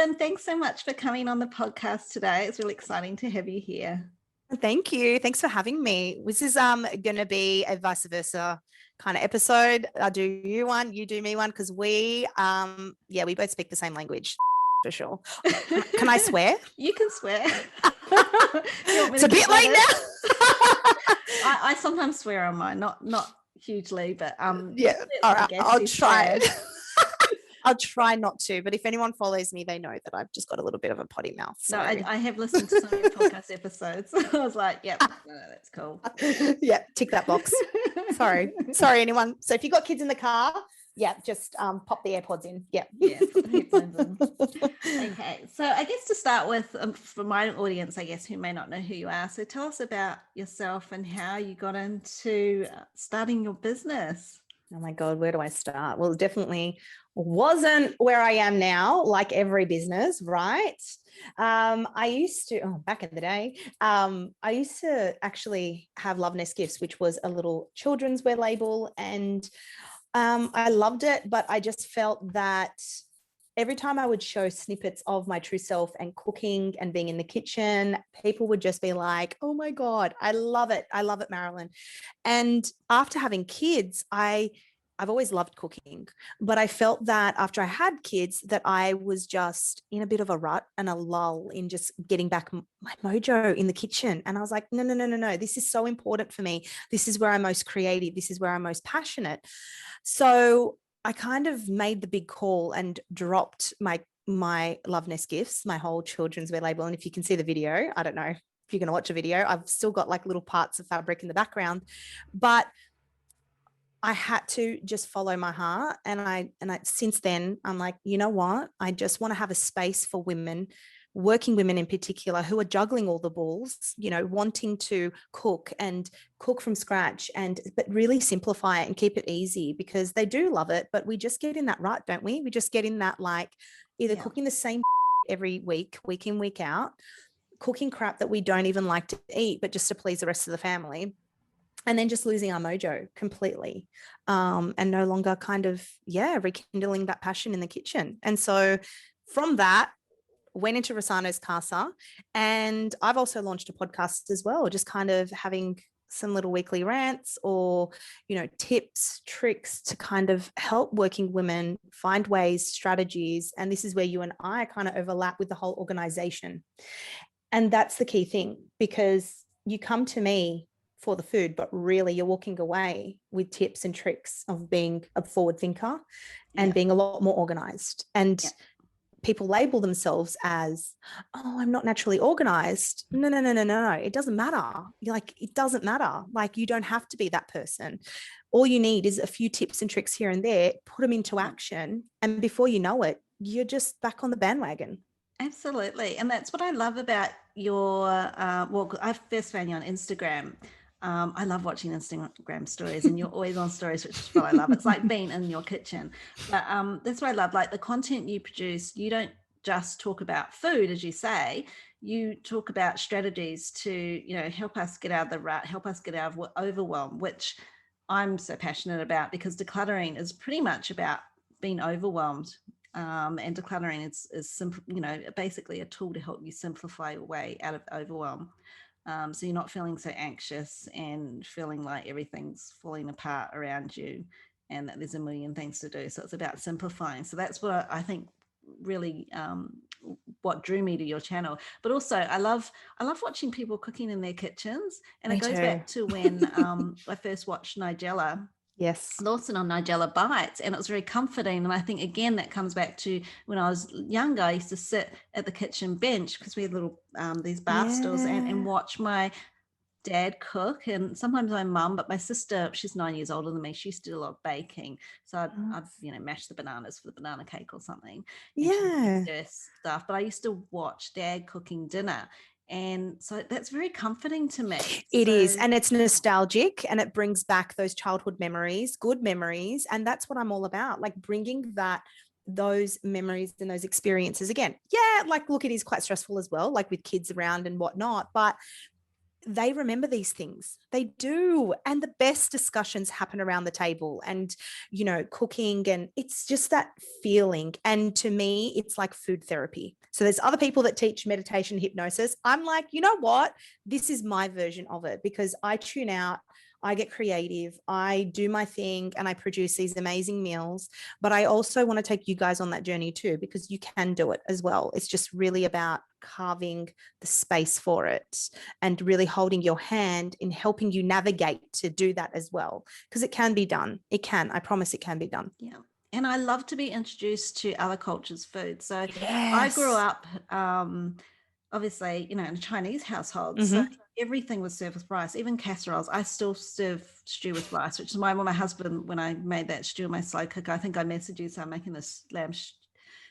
Marylin, thanks so much for coming on the podcast today. It's really exciting to have you here. Thank you. Thanks for having me. This is going to be a vice versa kind of episode. I do you one, you do me one, because we both speak the same language for sure. Can I swear? You can swear. It's a bit late now. I sometimes swear on mine, not hugely, but yeah. All right, I'll try. I'll try not to, but if anyone follows me, they know that I've just got a little bit of a potty mouth. So. No, I have listened to some of your podcast episodes. I was like, yep, no, that's cool. Yeah, tick that box. Sorry, anyone. So if you've got kids in the car, just pop the AirPods in. Yeah, put the headphones in. Okay, so I guess to start with, for my audience, I guess, who may not know who you are, so tell us about yourself and how you got into starting your business. Oh my God, where do I start? Well, definitely wasn't where I am now, like every business, right? I used to, back in the day, I used to actually have Loveness Gifts, which was a little children's wear label, and I loved it, but I just felt that every time I would show snippets of my true self and cooking and being in the kitchen, people would just be like, oh my God, I love it. I love it, Marylin. And after having kids, I've always loved cooking, but I felt that after I had kids that I was just in a bit of a rut and a lull in just getting back my mojo in the kitchen. And I was like, no. This is so important for me. This is where I'm most creative. This is where I'm most passionate. So I kind of made the big call and dropped my Loveness Gifts, my whole children's wear label. And if you can see the video, I don't know if you're going to watch a video, I've still got like little parts of fabric in the background, but I had to just follow my heart. And I since then, I'm like, you know what? I just want to have a space for women, working women in particular, who are juggling all the balls, wanting to cook from scratch, but really simplify it and keep it easy, because they do love it, but we just get in that rut, don't we? We just get in that, like, either cooking the same every week in, week out, cooking crap that we don't even like to eat, but just to please the rest of the family. And then just losing our mojo completely, and no longer kind of, rekindling that passion in the kitchen. And so from that, went into Rossanos Casa, and I've also launched a podcast as well, just kind of having some little weekly rants or, tips, tricks to kind of help working women find ways, strategies. And this is where you and I kind of overlap with the whole organization. And that's the key thing, because you come to me for the food, but really you're walking away with tips and tricks of being a forward thinker and being a lot more organized. And people label themselves as, oh, I'm not naturally organized. No. It doesn't matter. It doesn't matter. Like, you don't have to be that person. All you need is a few tips and tricks here and there, put them into action. And before you know it, you're just back on the bandwagon. Absolutely. And that's what I love about your, I first found you on Instagram. I love watching Instagram stories, and you're always on stories, which is what I love. It's like being in your kitchen. But that's what I love. Like, the content you produce, you don't just talk about food, as you say. You talk about strategies to, help us get out of the rut, help us get out of overwhelm, which I'm so passionate about, because decluttering is pretty much about being overwhelmed. And decluttering is simple, basically a tool to help you simplify your way out of overwhelm. So you're not feeling so anxious and feeling like everything's falling apart around you and that there's a million things to do. So it's about simplifying. So that's what I think really what drew me to your channel. But also I love watching people cooking in their kitchens. And it goes back to when I first watched Nigella. Yes. Lawson on Nigella Bites, and it was very comforting. And I think, again, that comes back to when I was younger. I used to sit at the kitchen bench, because we had little these bar stools, and watch my dad cook, and sometimes my mum, but my sister, she's 9 years older than me, she used to do a lot of baking, so I'd mash the bananas for the banana cake or something, stuff. But I used to watch Dad cooking dinner. And so that's very comforting to me. It is. And it's nostalgic, and it brings back those childhood memories, good memories. And that's what I'm all about, like bringing those memories and those experiences again. Yeah, like, look, it is quite stressful as well, like with kids around and whatnot. But they remember these things. They do. And the best discussions happen around the table and, cooking. And it's just that feeling. And to me, it's like food therapy. So there's other people that teach meditation, hypnosis. I'm like, you know what? This is my version of it because I tune out. I get creative, I do my thing, and I produce these amazing meals. But I also want to take you guys on that journey too, because you can do it as well. It's just really about carving the space for it and really holding your hand in helping you navigate to do that as well. Because it can be done. It can. I promise it can be done. Yeah. And I love to be introduced to other cultures' food. So I grew Yes. up, obviously, in a Chinese household. So Mm-hmm. everything was served with rice, even casseroles. I still serve stew with rice, which is why when my husband, when I made that stew in my slow cooker, I think I messaged you, so I'm making this lamb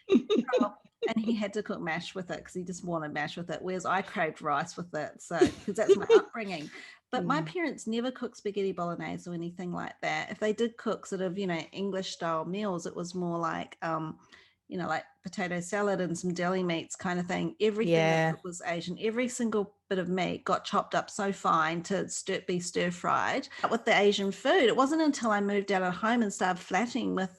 and he had to cook mash with it because he just wanted mash with it, whereas I craved rice with it. So because that's my upbringing. But my parents never cooked spaghetti bolognese or anything like that. If they did cook sort of English style meals, it was more like like potato salad and some deli meats kind of thing. Everything they Yeah. cooked was Asian. Every single bit of meat got chopped up so fine to be stir fried. With the Asian food, it wasn't until I moved out of home and started flatting with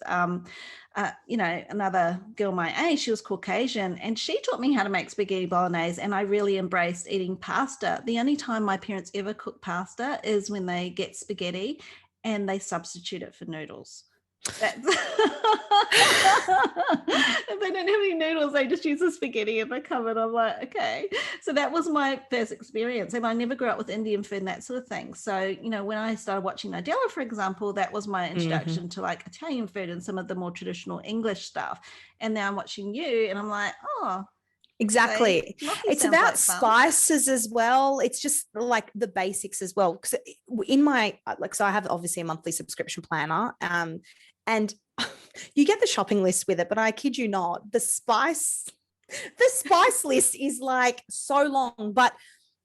another girl my age. She was Caucasian, and she taught me how to make spaghetti bolognese, and I really embraced eating pasta. The only time my parents ever cook pasta is when they get spaghetti and they substitute it for noodles. That's if they don't have any noodles, they just use the spaghetti in the cupboard. I'm like, okay. So that was my first experience. And I never grew up with Indian food and that sort of thing. So, when I started watching Nadella, for example, that was my introduction to like Italian food and some of the more traditional English stuff. And now I'm watching you and I'm like, oh, exactly. It's about like spices as well. It's just like the basics as well. Because in my, so I have obviously a monthly subscription planner, and you get the shopping list with it, but I kid you not, the spice list is like so long, but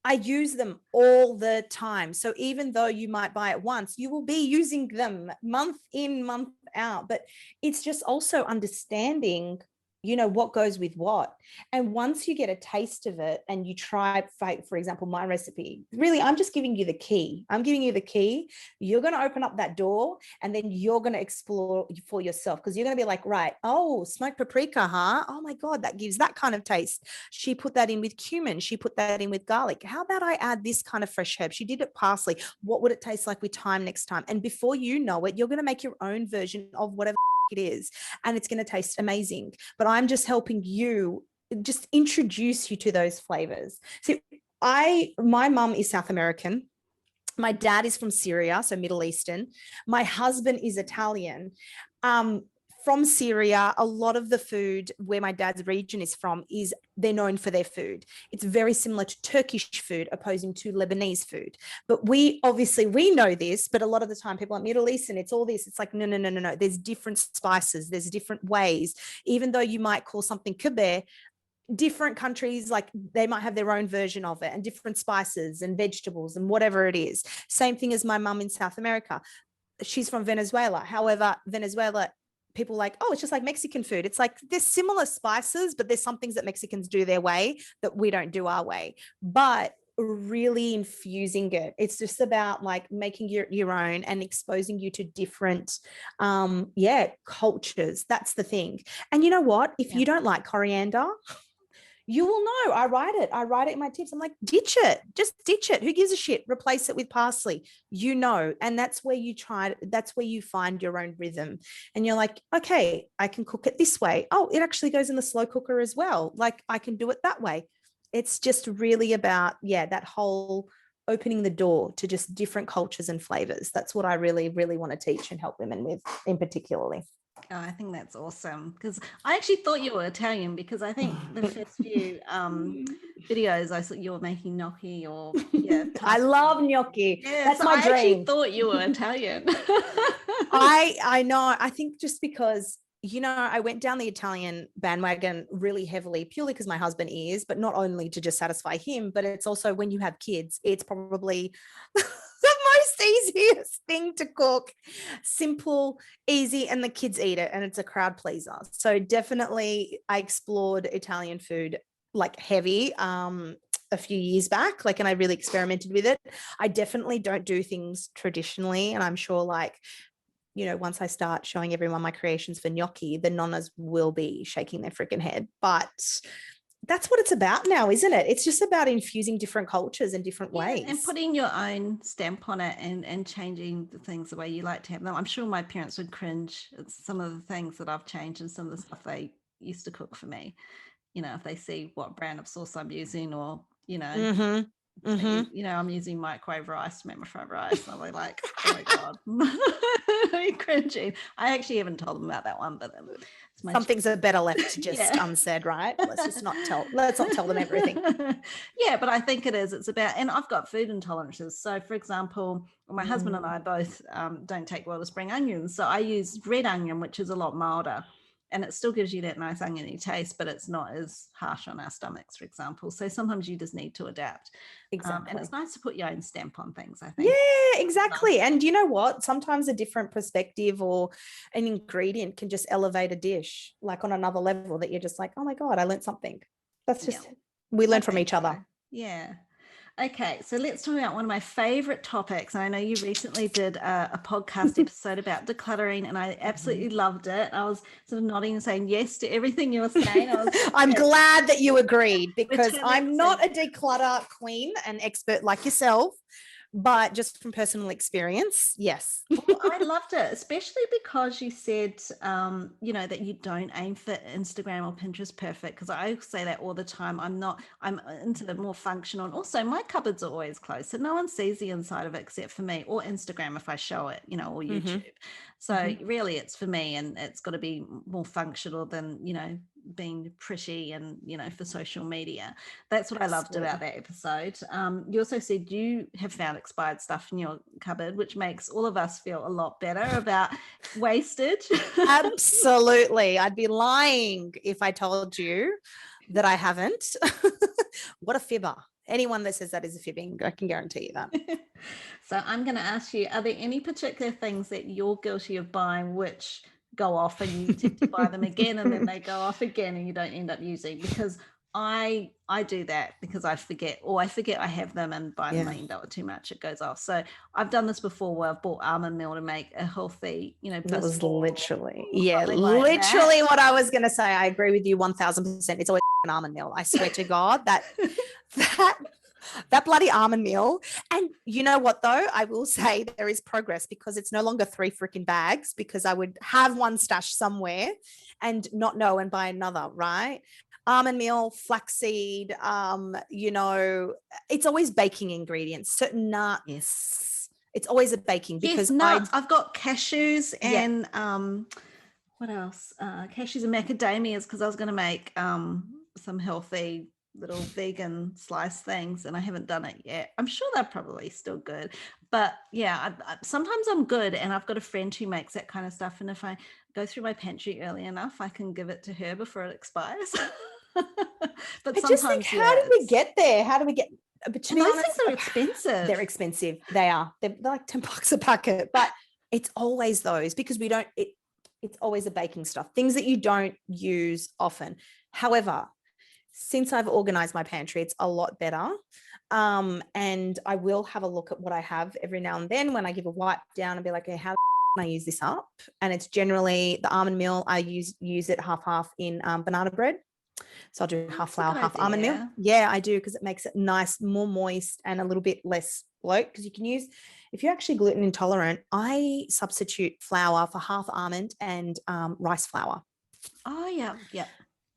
I use them all the time. So even though you might buy it once, you will be using them month in, month out. But it's just also understanding what goes with what. And once you get a taste of it and you try, for example, my recipe, really, I'm just giving you the key. I'm giving you the key. You're going to open up that door and then you're going to explore for yourself, because you're going to be like, right, oh, smoked paprika, huh? Oh my God, that gives that kind of taste. She put that in with cumin. She put that in with garlic. How about I add this kind of fresh herb? She did it parsley. What would it taste like with thyme next time? And before you know it, you're going to make your own version of whatever it is, and it's going to taste amazing. But I'm just helping you, just introduce you to those flavors. So my mum is South American. My dad is from Syria, so Middle Eastern. My husband is Italian. From Syria, a lot of the food where my dad's region is from is they're known for their food. It's very similar to Turkish food opposing to Lebanese food. But we know this, but a lot of the time people are Middle Eastern, it's all this. It's like, no. There's different spices. There's different ways. Even though you might call something kebab, different countries, like they might have their own version of it and different spices and vegetables and whatever it is. Same thing as my mum in South America. She's from Venezuela. However, Venezuela, people like, oh, it's just like Mexican food. It's like there's similar spices, but there's some things that Mexicans do their way that we don't do our way. But really infusing it, it's just about like making your own and exposing you to different cultures. That's the thing. And you know what, if you don't like coriander, you will know. I write it in my tips. I'm like, ditch it. Just ditch it. Who gives a shit? Replace it with parsley. And that's where that's where you find your own rhythm. And you're like, okay, I can cook it this way. Oh, it actually goes in the slow cooker as well. Like I can do it that way. It's just really about, that whole opening the door to just different cultures and flavors. That's what I really, really want to teach and help women with in particularly. Oh, I think that's awesome, because I actually thought you were Italian, because I think the first few videos I saw you were making gnocchi or I love gnocchi. That's so my I dream. actually thought you were Italian. I know. I think just because I went down the Italian bandwagon really heavily, purely because my husband is, but not only to just satisfy him, but it's also when you have kids, it's probably the most easiest thing to cook. Simple, easy, and the kids eat it, and it's a crowd pleaser. So definitely I explored Italian food like heavy. a few years back, like, and I really experimented with it. I definitely don't do things traditionally. And I'm sure, like, you know, once I start showing everyone my creations for gnocchi, the nonnas will be shaking their freaking head. But that's what it's about now, isn't it? It's just about infusing different cultures in different ways. And putting your own stamp on it and changing the things the way you like to have them. I'm sure my parents would cringe at some of the things that I've changed and some of the stuff they used to cook for me. You know, if they see what brand of sauce I'm using, or, you know, you know, I'm using microwave rice to make my fried rice. I'll be like, oh my God, I'm cringing. I actually haven't told them about that one, but some things are better left just unsaid, right? Let's not tell them everything. Yeah, but I think it's about, and I've got food intolerances. So for example, my husband and I both don't take well to spring onions. So I use red onion, which is a lot milder. And it still gives you that nice oniony taste, but it's not as harsh on our stomachs, for example. So sometimes you just need to adapt. Exactly. And it's nice to put your own stamp on things, I think. Yeah, exactly. And you know what? Sometimes a different perspective or an ingredient can just elevate a dish, like on another level, that you're just like, oh my God, I learned something. That's just, we learn from each other. Yeah. Okay, so let's talk about one of my favorite topics. And I know you recently did a podcast episode about decluttering, and I absolutely loved it. I was sort of nodding and saying yes to everything you were saying. I'm glad that you agreed, because I'm not a declutter queen and expert like yourself, but just from personal experience, yes. Well, I loved it, especially because you said, you know, that you don't aim for Instagram or Pinterest perfect, because I say that all the time. I'm into the more functional. And also my cupboards are always closed, so no one sees the inside of it except for me, or Instagram if I show it, you know, or YouTube. So really it's for me, and it's got to be more functional than, you know, being pretty and, you know, for social media. That's what I loved about that episode. You also said you have found expired stuff in your cupboard, which makes all of us feel a lot better about wastage. Absolutely. I'd be lying if I told you that I haven't. What a fibber. Anyone that says that is a fibbing, I can guarantee you that. So I'm going to ask you, are there any particular things that you're guilty of buying which go off and you tend to buy them again and then they go off again and you don't end up using? Because I do that because I forget I have them, and by the time I end up with too much, it goes off. So I've done this before where I've bought almond meal to make a healthy, you know, that was literally like what I was going to say. I agree with you 1000%. It's always an almond meal. I swear to God that bloody almond meal. And you know what, though? I will say there is progress, because it's no longer 3 freaking bags, because I would have one stashed somewhere and not know and buy another, right? Almond meal, flaxseed, you know, it's always baking ingredients, certain nuts. Yes. It's always a baking, because nuts. I've got cashews and what else? Cashews and macadamias, because I was going to make some healthy little vegan slice things, and I haven't done it yet. I'm sure they're probably still good, but yeah, sometimes I'm good, and I've got a friend who makes that kind of stuff, and if I go through my pantry early enough, I can give it to her before it expires. But I just think, how did we get there? But to be honest, they're expensive. They're expensive. They are. They're like $10 a packet, but it's always those, because we don't. It's always the baking stuff, things that you don't use often. However, since I've organized my pantry, it's a lot better. And I will have a look at what I have every now and then when I give a wipe down and be like, okay, how can I use this up? And it's generally the almond meal. I use it half in banana bread. So I'll do half flour, half almond meal. Yeah, I do, because it makes it nice, more moist, and a little bit less bloat. Because you can use, if you're actually gluten intolerant, I substitute flour for half almond and rice flour. Oh, yeah. Yeah.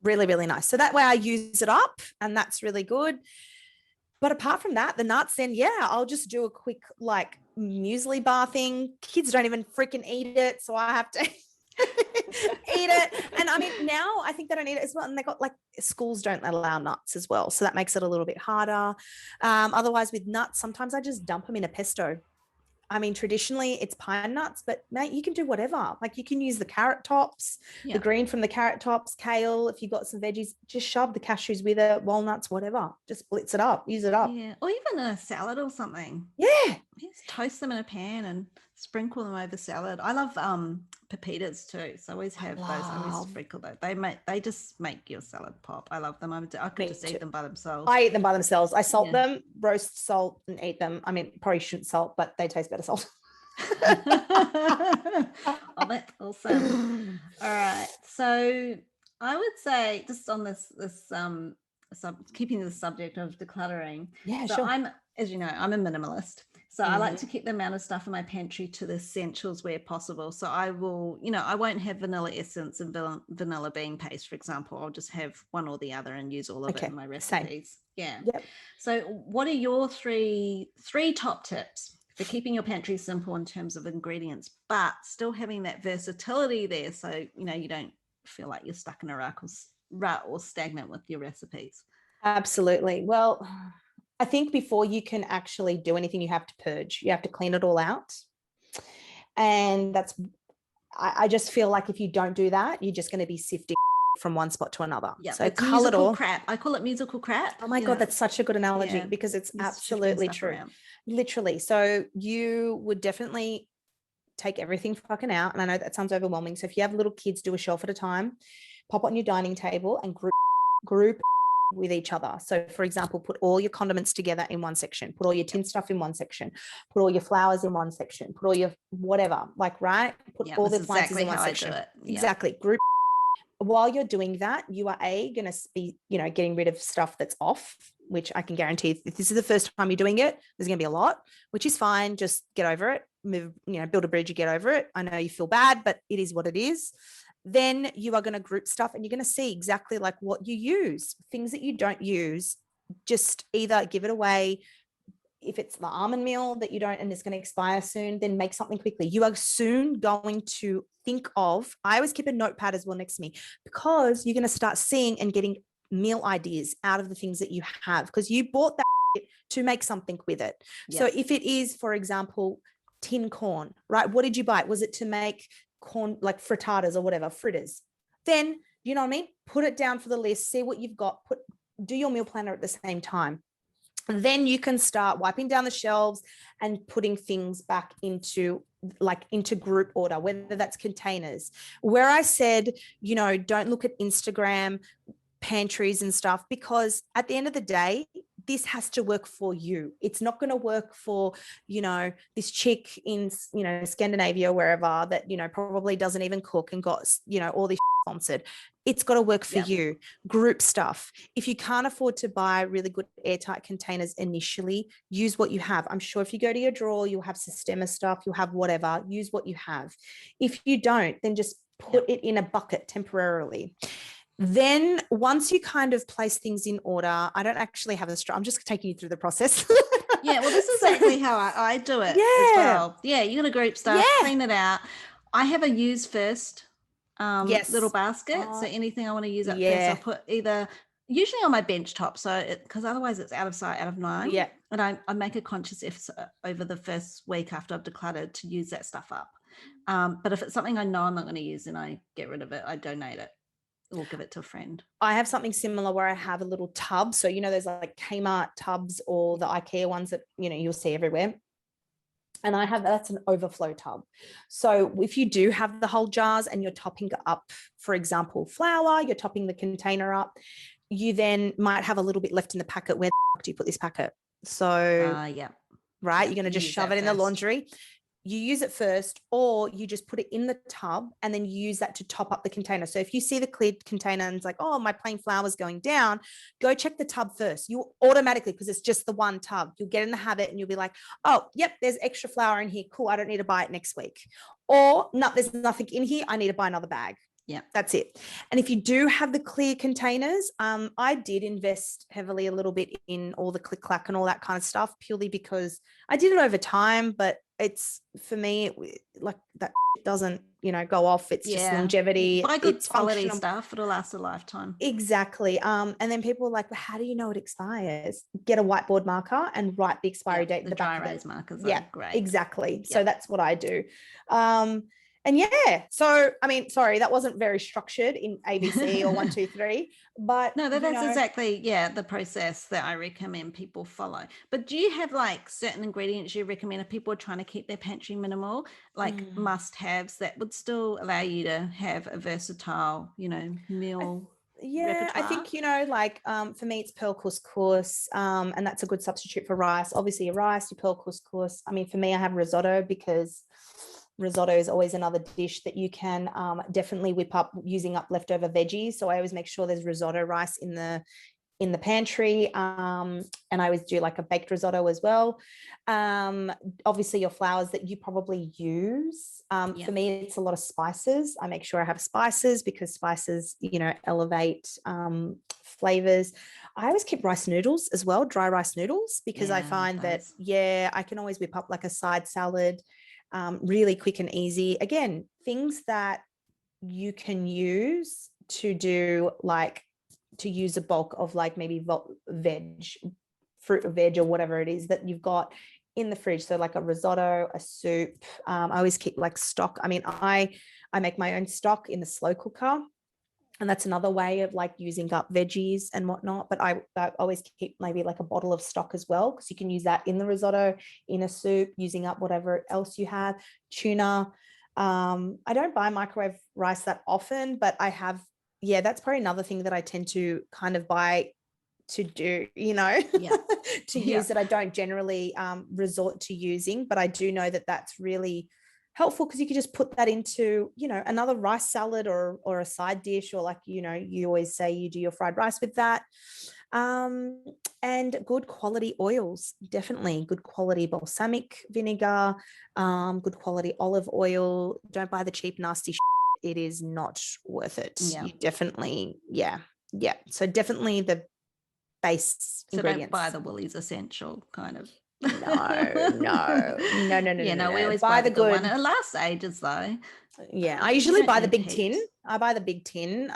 Really, really nice. So that way I use it up, and that's really good. But apart from that, the nuts, then I'll just do a quick like muesli bar thing. Kids don't even freaking eat it, so I have to eat it. And I mean, now I think they don't eat it as well. And they got like, schools don't allow nuts as well, so that makes it a little bit harder. Otherwise, with nuts, sometimes I just dump them in a pesto. I mean, traditionally it's pine nuts, but mate, you can do whatever. Like, you can use the carrot tops, the green from the carrot tops, kale. If you've got some veggies, just shove the cashews with it, walnuts, whatever. Just blitz it up, use it up. Yeah, or even in a salad or something. Yeah. Just toast them in a pan and sprinkle them over salad. I love pepitas too, so I always have those. I always sprinkle those. They just make your salad pop. I love them. I could just eat them by themselves. I eat them by themselves. I salt them, roast, salt, and eat them. I mean, probably shouldn't salt, but they taste better salt. Oh, that's awesome. All right, so I would say just on this keeping the subject of decluttering. Yeah, so sure. I'm, as you know, I'm a minimalist. So I like to keep the amount of stuff in my pantry to the essentials where possible. So I will, I won't have vanilla essence and vanilla bean paste, for example. I'll just have one or the other and use all of it in my recipes. Same. Yeah. Yep. So what are your three top tips for keeping your pantry simple in terms of ingredients, but still having that versatility there? So, you don't feel like you're stuck in a rut or stagnant with your recipes. Absolutely. Well, I think before you can actually do anything, you have to purge. You have to clean it all out. And I just feel like if you don't do that, you're just going to be sifting from one spot to another. Yeah, so it's musical crap. I call it musical crap. Oh my God, that's such a good analogy because it's absolutely true. Around. Literally. So you would definitely take everything fucking out. And I know that sounds overwhelming. So if you have little kids, do a shelf at a time, pop on your dining table and group with each other. So for example, put all your condiments together in one section, put all your tin stuff in one section, put all your flowers in one section, put all your whatever, put all the appliances in one section. Exactly. Group. While you're doing that, you are going to be, getting rid of stuff that's off, which I can guarantee if this is the first time you're doing it, there's going to be a lot, which is fine. Just get over it, move, build a bridge, you get over it. I know you feel bad, but it is what it is. Then you are going to group stuff and you're going to see exactly like what you use. Things that you don't use, just either give it away. If it's the almond meal that you don't and it's going to expire soon, then make something quickly. You are soon going to think of, I always keep a notepad as well next to me because you're going to start seeing and getting meal ideas out of the things that you have because you bought that to make something with it. Yep. So if it is, for example, tin corn, right? What did you buy? Was it to make corn, like frittatas or whatever, fritters? Then, you know what I mean? Put it down for the list, see what you've got, do your meal planner at the same time. And then you can start wiping down the shelves and putting things back into group order, whether that's containers. Where I said, don't look at Instagram pantries and stuff, because at the end of the day, this has to work for you. It's not going to work for, this chick in, Scandinavia, wherever that, probably doesn't even cook and got, all this sponsored. It's got to work for you. Group stuff. If you can't afford to buy really good airtight containers initially, use what you have. I'm sure if you go to your drawer, you'll have Systema stuff, you'll have whatever, use what you have. If you don't, then just put it in a bucket temporarily. Then once you kind of place things in order, I don't actually have I'm just taking you through the process. Yeah, well, this is exactly how I do it as well. Yeah, you're going to group stuff, clean it out. I have a use first little basket. So anything I want to use up first, I'll put either usually on my bench top. So because otherwise it's out of sight, out of mind. Yeah. And I make a conscious effort over the first week after I've decluttered to use that stuff up. But if it's something I know I'm not going to use, then I get rid of it. I donate it. Or give it to a friend. I have something similar where I have a little tub. So, there's like Kmart tubs or the IKEA ones that, you'll see everywhere. And that's an overflow tub. So if you do have the whole jars and you're topping up, for example, flour, you're topping the container up, you then might have a little bit left in the packet. Where the fuck do you put this packet? So, right, you're going to just shove it in the laundry. You use it first, or you just put it in the tub and then you use that to top up the container. So if you see the clear container and it's like, oh, my plain flour is going down, go check the tub first. You automatically, because it's just the one tub, you'll get in the habit and you'll be like, oh, yep, there's extra flour in here. Cool. I don't need to buy it next week. Or no, there's nothing in here. I need to buy another bag. Yeah, that's it. And if you do have the clear containers, I did invest heavily a little bit in all the click clack and all that kind of stuff, purely because I did it over time, but it's for me, like that doesn't, go off. It's just longevity. Buy good quality stuff. It'll last a lifetime. Exactly. And then people are like, well, how do you know it expires? Get a whiteboard marker and write the expiry date. The dry erase markers. Yeah, great. Exactly. So that's what I do. And yeah, so I mean, sorry, that wasn't very structured in ABC or 1, 2, 3, but No, that's exactly, the process that I recommend people follow. But do you have like certain ingredients you recommend if people are trying to keep their pantry minimal, like must-haves that would still allow you to have a versatile, meal Yeah, I repertoire? think, like for me, it's pearl couscous, and that's a good substitute for rice. Obviously, your rice, your pearl couscous. I mean, for me, I have risotto because risotto is always another dish that you can definitely whip up using up leftover veggies. So I always make sure there's risotto rice in the pantry, and I always do like a baked risotto as well. Obviously your flours that you probably use. For me, it's a lot of spices. I make sure I have spices because spices, elevate flavors. I always keep rice noodles as well, dry rice noodles, because I find that I can always whip up like a side salad, really quick and easy. Again, things that you can use to do, like to use a bulk of like maybe veg, fruit or veg or whatever it is that you've got in the fridge. So like a risotto, a soup. I always keep like stock. I mean, I make my own stock in the slow cooker, and that's another way of like using up veggies and whatnot. But I always keep maybe like a bottle of stock as well, because you can use that in the risotto, in a soup, using up whatever else you have. Tuna. I don't buy microwave rice that often, but I have. Yeah, that's probably another thing that I tend to kind of buy to do, to use that I don't generally resort to using, but I do know that that's really helpful, because you could just put that into, another rice salad or a side dish, or like, you always say you do your fried rice with that. And good quality oils, definitely good quality balsamic vinegar, good quality olive oil. Don't buy the cheap, nasty shit. It is not worth it. You definitely, yeah. So definitely the base ingredients. Don't buy the Woolies essential kind of. No. We always buy the good one. It lasts ages though. Yeah, I usually buy the big tin. I buy the big tin.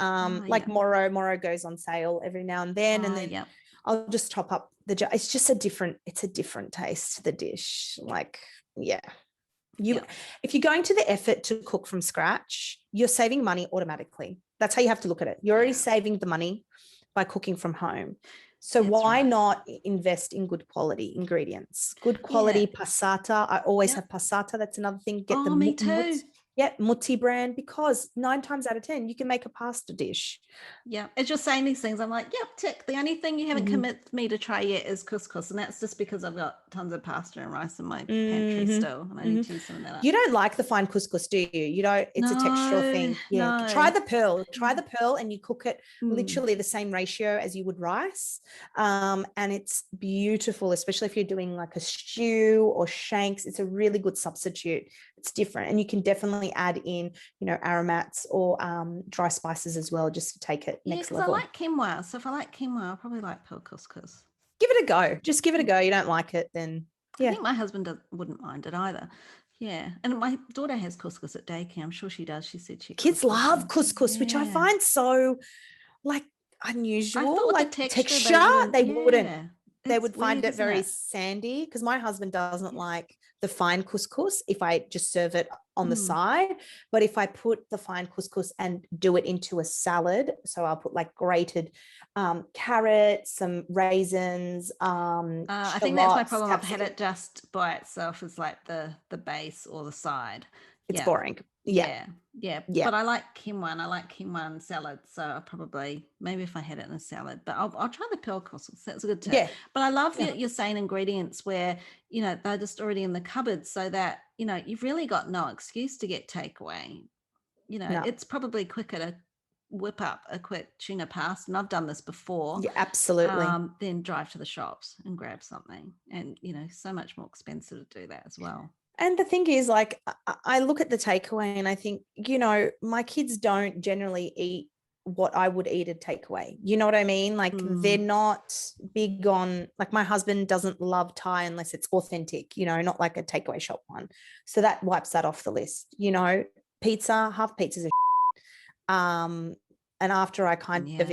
Like Moro goes on sale every now and then, and then I'll just top up the jar. It's just a different taste to the dish. Like, if you're going to the effort to cook from scratch, you're saving money automatically. That's how you have to look at it. You're already saving the money by cooking from home. So why not invest in good quality ingredients? Good quality passata. I always have passata. That's another thing. Get the me too. Mutti brand, because 9 times out of 10 you can make a pasta dish. Yeah, as you're saying these things, I'm like, tick. The only thing you haven't committed me to try yet is couscous, and that's just because I've got tons of pasta and rice in my pantry still, and I need to use some of that up. You don't like the fine couscous, do you? You don't. It's a textural thing. Yeah, try the pearl, and you cook it literally the same ratio as you would rice, and it's beautiful, especially if you're doing like a stew or shanks. It's a really good substitute. It's different, and you can definitely add in, aromats or dry spices as well, just to take it next level. I like quinoa, so if I like quinoa, I'll probably like pearl couscous. Give it a go. Just give it a go. You don't like it, then I think my husband wouldn't mind it either. Yeah, and my daughter has couscous at daycare. I'm sure she does. She said kids love couscous, which I find so like unusual. Like the texture, they wouldn't. They would find weird, it very sandy, because my husband doesn't like the fine couscous if I just serve it on the side. But if I put the fine couscous and do it into a salad, so I'll put like grated carrots, some raisins. I think that's my problem. I've had it just by itself as like the base or the side. It's boring. Yeah. But I like quinoa, and I like quinoa in salad. So I'll probably, maybe if I had it in a salad, but I'll try the pearl couscous. That's a good tip. Yeah. But I love you're saying ingredients where, they're just already in the cupboard, so that, you've really got no excuse to get takeaway. It's probably quicker to whip up a quick tuna pasta, and I've done this before. Yeah, absolutely. Then drive to the shops and grab something, and so much more expensive to do that as well. And the thing is, like, I look at the takeaway and I think, my kids don't generally eat what I would eat at takeaway. You know what I mean? Like, they're not big on, like, my husband doesn't love Thai unless it's authentic, not like a takeaway shop one. So that wipes that off the list. Pizza, half pizzas are and after I kind of,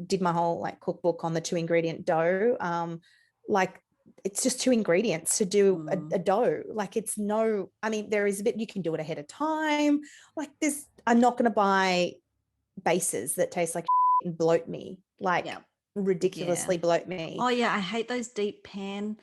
did my whole like cookbook on the 2 ingredient dough, like, it's just 2 ingredients to do a dough. Like it's I mean, there is a bit, you can do it ahead of time. Like this, I'm not going to buy bases that taste like and bloat me, like ridiculously bloat me. Oh yeah, I hate those deep pan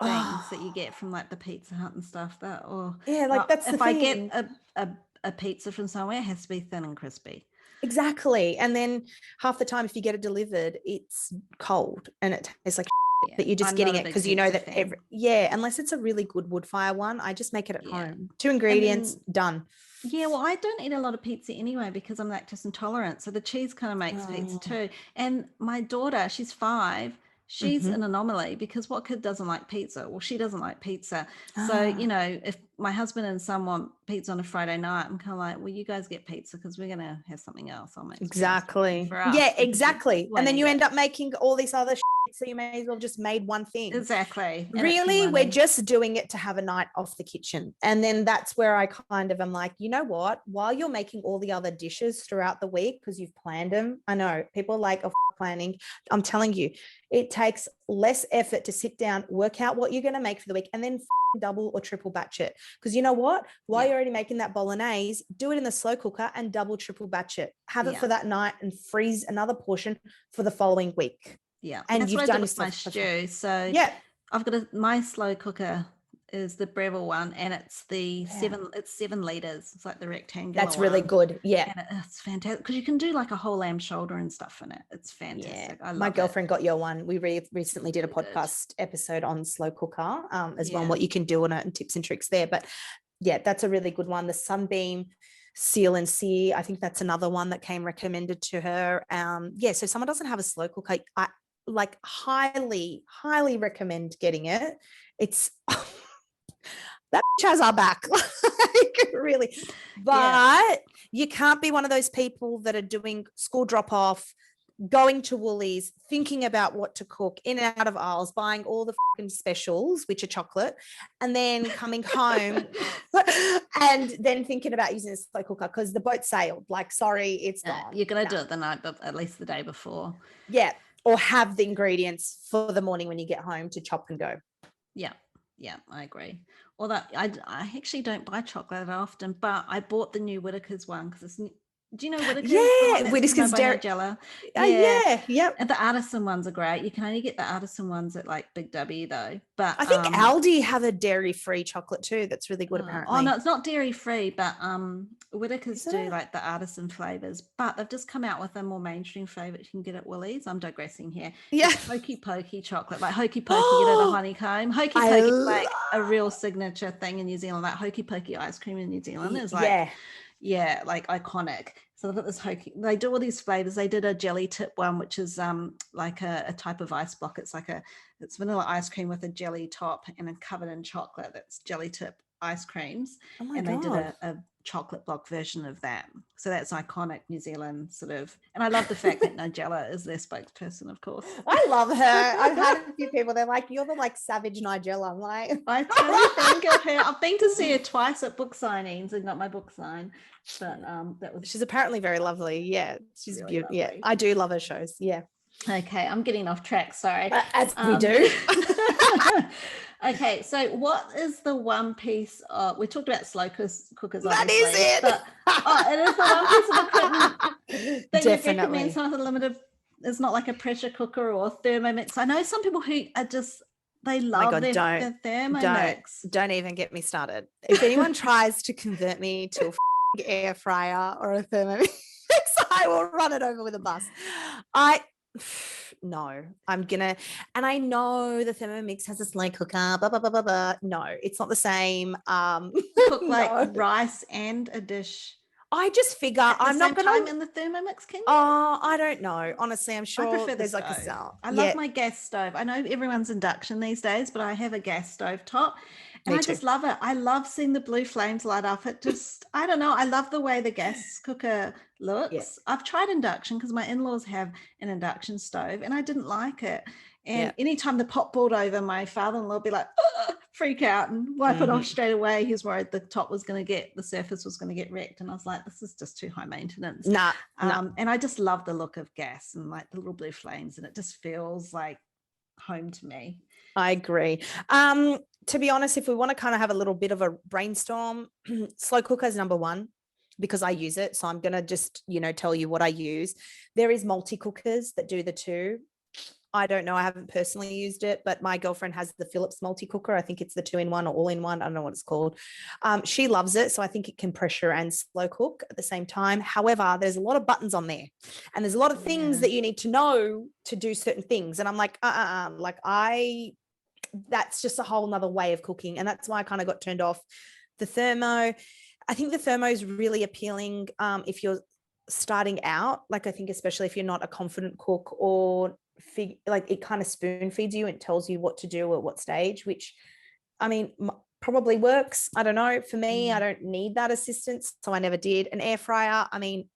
things that you get from like the Pizza Hut and stuff. That like that's if the I thing. get a pizza from somewhere, it has to be thin and crispy. Exactly. And then half the time, if you get it delivered, it's cold and it tastes like but you're just getting it because you know that unless it's a really good wood fire one, I just make it at home. 2 ingredients, done. Yeah, well, I don't eat a lot of pizza anyway because I'm lactose intolerant. So the cheese kind of makes pizza too. And my daughter, she's 5. She's an anomaly because what kid doesn't like pizza? Well, she doesn't like pizza. So, you know, if my husband and son want pizza on a Friday night, I'm kind of like, well, you guys get pizza because we're going to have something else. I'll make exactly. for us. Yeah, exactly. And then you end up making all this other shit, so you may as well just made one thing. Exactly. And really, we're just doing it to have a night off the kitchen. And then that's where I kind of am like, you know what? While you're making all the other dishes throughout the week, because you've planned them, I know people are like, planning. I'm telling you, it takes less effort to sit down, work out what you're going to make for the week, and then double or triple batch it. Because you know what? While you're already making that bolognese, do it in the slow cooker and double, triple batch it. Have it for that night and freeze another portion for the following week. Yeah. And that's you've what I done do with my stew. So I've got my slow cooker is the Breville one, and it's the 7 liters. It's like the rectangular. That's really good. Yeah, and it's fantastic because you can do like a whole lamb shoulder and stuff in it. It's fantastic. I love my girlfriend got your one. We recently did a podcast episode on slow cooker as well, and what you can do on it and tips and tricks there. But yeah, that's a really good one. The Sunbeam Seal and Sear, I think that's another one that came recommended to her. So if someone doesn't have a slow cooker, I like highly recommend getting it. It's that has our back, like, really. But you can't be one of those people that are doing school drop off, going to Woolies, thinking about what to cook, in and out of aisles, buying all the fucking specials, which are chocolate, and then coming home and then thinking about using a slow cooker because the boat sailed. Like, sorry, it's gone. You're going to do it the night, but at least the day before. Yeah. Or have the ingredients for the morning when you get home to chop and go. Yeah. Yeah, I agree. Although I actually don't buy chocolate that often, but I bought the new Whittaker's one because it's. Do you know Whittaker's? Yeah, Whittaker's dairy Nigella. Yeah. And the artisan ones are great. You can only get the artisan ones at like Big W though. But I think Aldi have a dairy-free chocolate too. That's really good, apparently. Oh no, it's not dairy-free, but Whittaker's do like the artisan flavors. But they've just come out with a more mainstream flavor you can get at Woolies. I'm digressing here. Yeah, it's Hokey Pokey chocolate, like Hokey Pokey, the honeycomb. Hokey Pokey is like a real signature thing in New Zealand. Like Hokey Pokey ice cream in New Zealand is like. Yeah, like iconic. So they've got this they do all these flavors. They did a jelly tip one, which is like a type of ice block. It's like it's vanilla ice cream with a jelly top and then covered in chocolate. That's jelly tip ice creams. Oh my God. They did a chocolate block version of that. So that's iconic New Zealand sort of. And I love the fact that Nigella is their spokesperson, of course. I love her. I've had a few people, they're like, you're the like savage Nigella. I'm like, I totally think of her. I've been to see her twice at book signings and got my book signed. But she's apparently very lovely. Yeah, she's really beautiful. Lovely. Yeah, I do love her shows. Yeah. Okay, I'm getting off track. Sorry. As we do. Okay, so what is the one piece of, we talked about slow cookers, obviously. That is it. But, it is the one piece of equipment that you recommend something limited. It's not like a pressure cooker or a Thermomix. I know some people who are just, they love their Thermomix. Don't even get me started. If anyone tries to convert me to a air fryer or a Thermomix, I will run it over with a bus. No, I'm gonna, and I know the Thermomix has a slow cooker, blah, blah, blah, blah, blah. No, it's not the same. Cook like rice and a dish. I just figure I'm not gonna in the Thermomix, can you? Oh, I don't know. Honestly, I'm sure I prefer there's the like stove. a cell. I love my gas stove. I know everyone's induction these days, but I have a gas stove top. And I just love it. I love seeing the blue flames light up. It just, I don't know. I love the way the gas cooker looks. Yeah. I've tried induction because my in-laws have an induction stove and I didn't like it. And anytime the pot boiled over, my father-in-law would be like, freak out and wipe it off straight away. He was worried the surface was going to get wrecked. And I was like, this is just too high maintenance. And I just love the look of gas and like the little blue flames. And it just feels like home to me. I agree. To be honest, if we want to kind of have a little bit of a brainstorm, slow cooker is number one because I use it. So I'm going to just, tell you what I use. There is multi-cookers that do the two. I don't know. I haven't personally used it, but my girlfriend has the Philips multi-cooker. I think it's the 2-in-1 or all-in-one. I don't know what it's called. She loves it. So I think it can pressure and slow cook at the same time. However, there's a lot of buttons on there and there's a lot of things that you need to know to do certain things. And I'm like, that's just a whole nother way of cooking. And that's why I kind of got turned off the thermo. I think the thermo is really appealing if you're starting out. Like, I think especially if you're not a confident cook or it kind of spoon feeds you and tells you what to do at what stage, which I mean probably works. I don't know. For me, I don't need that assistance, so I never did. An air fryer, I mean,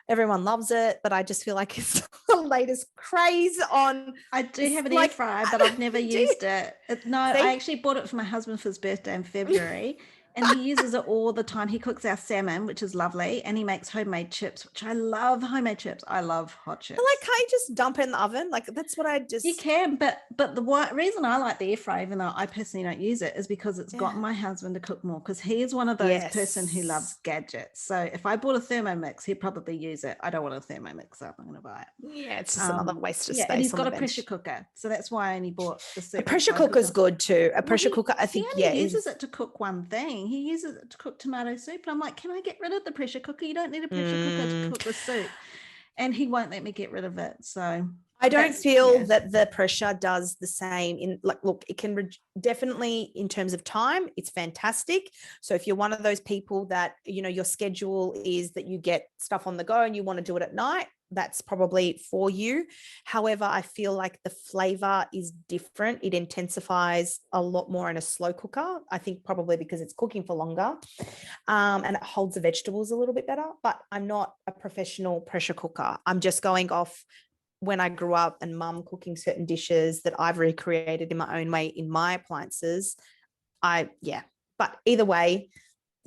everyone loves it, but I just feel like it's the latest craze on. I do have an air fryer, but I've never used it. No, See? I actually bought it for my husband for his birthday in February. And he uses it all the time. He cooks our salmon, which is lovely, and he makes homemade chips, which I love. Homemade chips, I love hot chips. Like, can't you just dump it in the oven? Like, that's what I just. You can, but the reason I like the air fryer, even though I personally don't use it, is because it's gotten my husband to cook more. Because he is one of those person who loves gadgets. So if I bought a Thermomix, he'd probably use it. I don't want a Thermomix up. I'm going to buy it. Yeah, it's just another waste of space. And he's got a pressure cooker, so that's why I only bought the. A pressure cooker's good too. A pressure cooker, I think. He only uses it to cook one thing. He uses it to cook tomato soup, and I'm like, can I get rid of the pressure cooker? You don't need a pressure cooker to cook the soup. And he won't let me get rid of it. So I don't feel that the pressure does the same in, like, look, it can definitely in terms of time, it's fantastic. So if you're one of those people that, your schedule is that you get stuff on the go and you want to do it at night, that's probably for you. However, I feel like the flavor is different. It intensifies a lot more in a slow cooker. I think probably because it's cooking for longer and it holds the vegetables a little bit better, but I'm not a professional pressure cooker. I'm just going off when I grew up and mum cooking certain dishes that I've recreated in my own way in my appliances. But either way,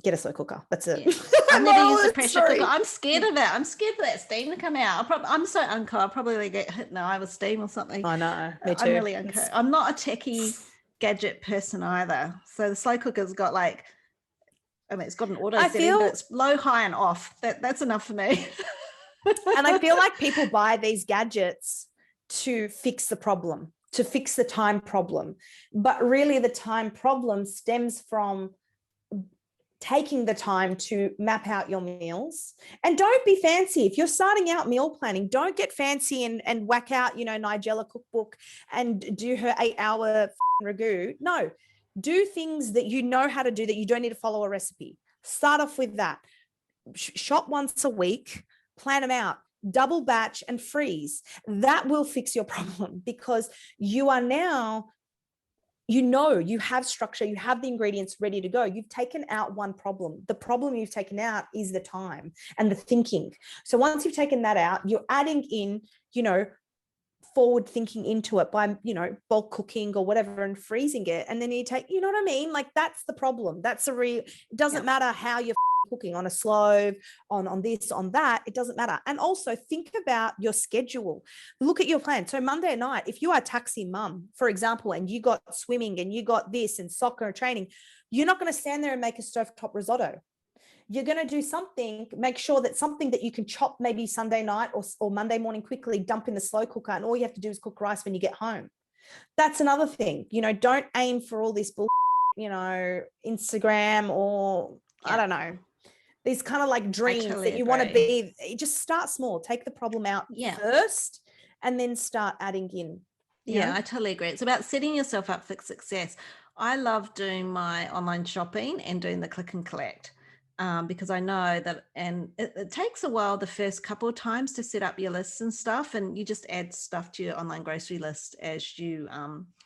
get a slow cooker. That's it. I've never used a pressure cooker. I'm scared of it. I'm scared for that steam to come out. I'm so uncool. I'll probably get hit in the eye with steam or something. I know. Me too. I'm really uncool. I'm not a techie gadget person either. So the slow cooker's got it's got an auto setting, but it's low, high, and off. That's enough for me. And I feel like people buy these gadgets to fix the problem, to fix the time problem. But really the time problem stems from taking the time to map out your meals. And don't be fancy. If you're starting out meal planning, don't get fancy and whack out, Nigella cookbook and do her 8-hour ragu. No, do things that you know how to do, that you don't need to follow a recipe. Start off with that. Shop once a week, plan them out, double batch and freeze. That will fix your problem because you are now, you have structure, you have the ingredients ready to go. You've taken out one problem. The problem you've taken out is the time and the thinking. So once you've taken that out, you're adding in, forward thinking into it by, bulk cooking or whatever and freezing it. And then you take, you know what I mean? Like, that's the problem. That's it doesn't matter how you're cooking on a stove, on this, on that, it doesn't matter. And also think about your schedule. Look at your plan. So Monday night, if you are taxi mum, for example, and you got swimming and you got this and soccer and training, you're not going to stand there and make a stovetop risotto. You're going to do something, make sure that something that you can chop maybe Sunday night or Monday morning quickly, dump in the slow cooker, and all you have to do is cook rice when you get home. That's another thing. Don't aim for all this Instagram or I don't know, these kind of like dreams that you want to be. Just start small, take the problem out first and then start adding in. I totally agree. It's about setting yourself up for success. I love doing my online shopping and doing the click and collect because I know that, and it takes a while the first couple of times to set up your lists and stuff, and you just add stuff to your online grocery list as you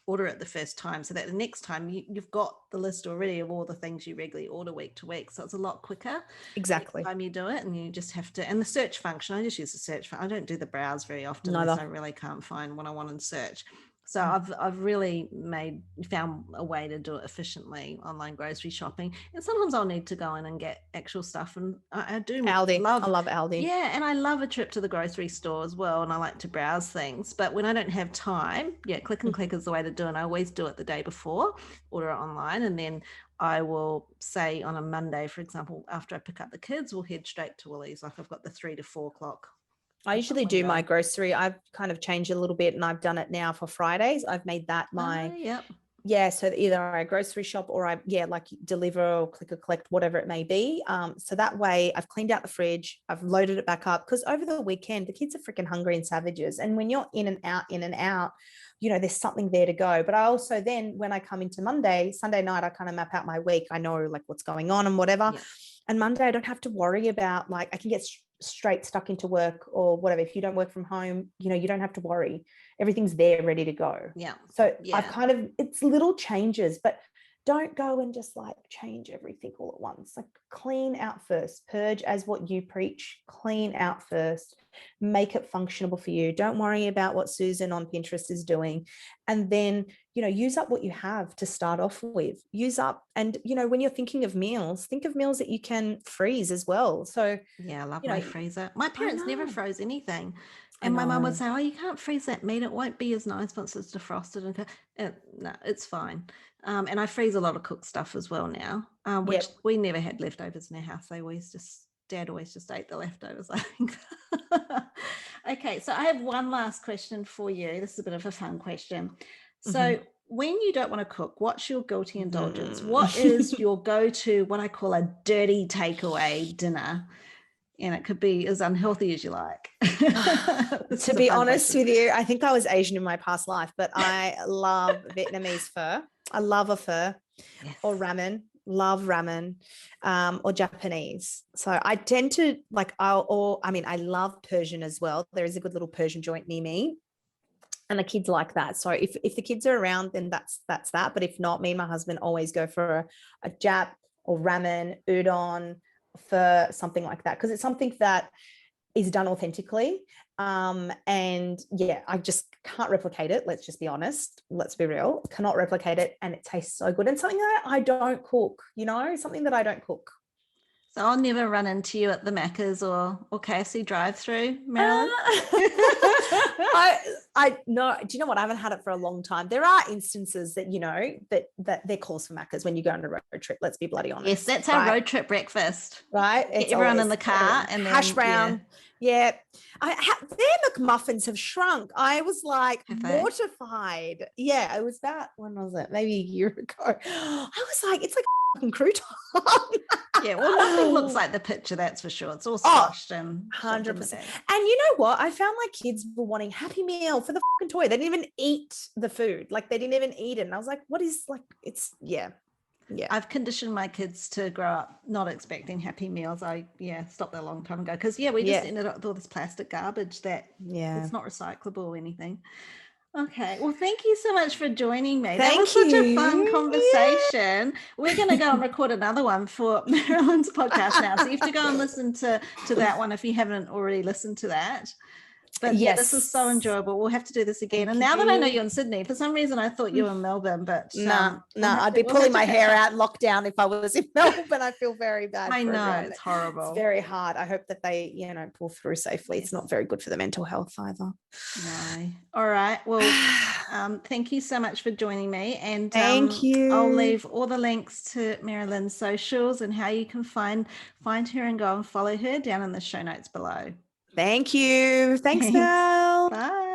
order it the first time, so that the next time you've got the list already of all the things you regularly order week to week. So it's a lot quicker. Exactly. Next time you do it, and you just have to, and the search function, I just use the search function. I don't do the browse very often because I really can't find what I want in search. So I've really found a way to do it efficiently, online grocery shopping. And sometimes I'll need to go in and get actual stuff. And I do Aldi. love, I love Aldi. yeah, and I love a trip to the grocery store as well. And I like to browse things. But when I don't have time, click and collect is the way to do it. And I always do it the day before, order it online, and then I will say on a Monday, for example, after I pick up the kids, we'll head straight to Woolies. Like I've got the 3 to 4 o'clock. I usually do my grocery. I've kind of changed a little bit, and I've done it now for Fridays. I've made that my, so either I grocery shop or I, like deliver or click or collect, whatever it may be. So that way I've cleaned out the fridge, I've loaded it back up, because over the weekend, the kids are freaking hungry and savages. And when you're in and out, there's something there to go. But I also then, when I come into Sunday night, I kind of map out my week. I know like what's going on and whatever. Yeah. And Monday, I don't have to worry about, like, I can get straight stuck into work or whatever. If you don't work from home, you don't have to worry. Everything's there ready to go. Yeah. So I've it's little changes, but don't go and just like change everything all at once. Like clean out first, purge as what you preach, clean out first, make it functionable for you. Don't worry about what Susan on Pinterest is doing. And then, use up what you have to start off with. Use up, and, when you're thinking of meals, think of meals that you can freeze as well. So I love my freezer. My parents never froze anything. And my mum would say, oh, you can't freeze that meat. It won't be as nice once it's defrosted. No, it's fine. And I freeze a lot of cooked stuff as well now, which we never had leftovers in our house. Dad always just ate the leftovers, I think. Okay, so I have one last question for you. This is a bit of a fun question. So when you don't want to cook, what's your guilty indulgence? What is your go-to, what I call a dirty takeaway dinner? And it could be as unhealthy as you like. To be honest with you, I think I was Asian in my past life, but I love Vietnamese pho. I love a pho or ramen. Love ramen, or Japanese. So I tend to I love Persian as well. There is a good little Persian joint near me, and the kids like that. So if the kids are around, then that's that. But if not, me and my husband always go for a Jap or ramen, udon, for something like that, because it's something that is done authentically. I just can't replicate it. Let's just be honest. Let's be real. Cannot replicate it. And it tastes so good. And something that I don't cook, something that I don't cook. So I'll never run into you at the Macca's or KFC drive-through, Marylin. I no. Do you know what? I haven't had it for a long time. There are instances that that they're calls for Macca's when you go on a road trip. Let's be bloody honest. Yes, that's our road trip breakfast. Right? Get everyone in the car and then, hash brown. Yeah. Their McMuffins have shrunk. I was like mortified. Yeah, it was about, when was it? Maybe a year ago. I was like, it's like a fucking crouton. Yeah, well, nothing looks like the picture, that's for sure. It's all squashed and 100%. And you know what? I found my kids were wanting Happy Meal for the fucking toy. They didn't even eat the food. Like, they didn't even eat it. And I was like, what is, like, it's, yeah. I've conditioned my kids to grow up not expecting Happy Meals. I stopped that a long time ago because we just ended up with all this plastic garbage that it's not recyclable or anything. Okay, well, thank you so much for joining me. That was such a fun conversation. We're going to go and record another one for Marylin's podcast now, so you have to go and listen to that one if you haven't already listened to that. But this is so enjoyable. We'll have to do this again. And now that I know you're in Sydney, for some reason I thought you were in Melbourne, but no, I'd be pulling my hair out lockdown if I was in Melbourne. I feel very bad. I know, it's horrible. It's very hard. I hope that they, pull through safely. It's not very good for the mental health either. No. All right. Well, thank you so much for joining me. And thank you. I'll leave all the links to Marylin's socials and how you can find her and go and follow her down in the show notes below. Thank you. Thanks, Mel. Bye.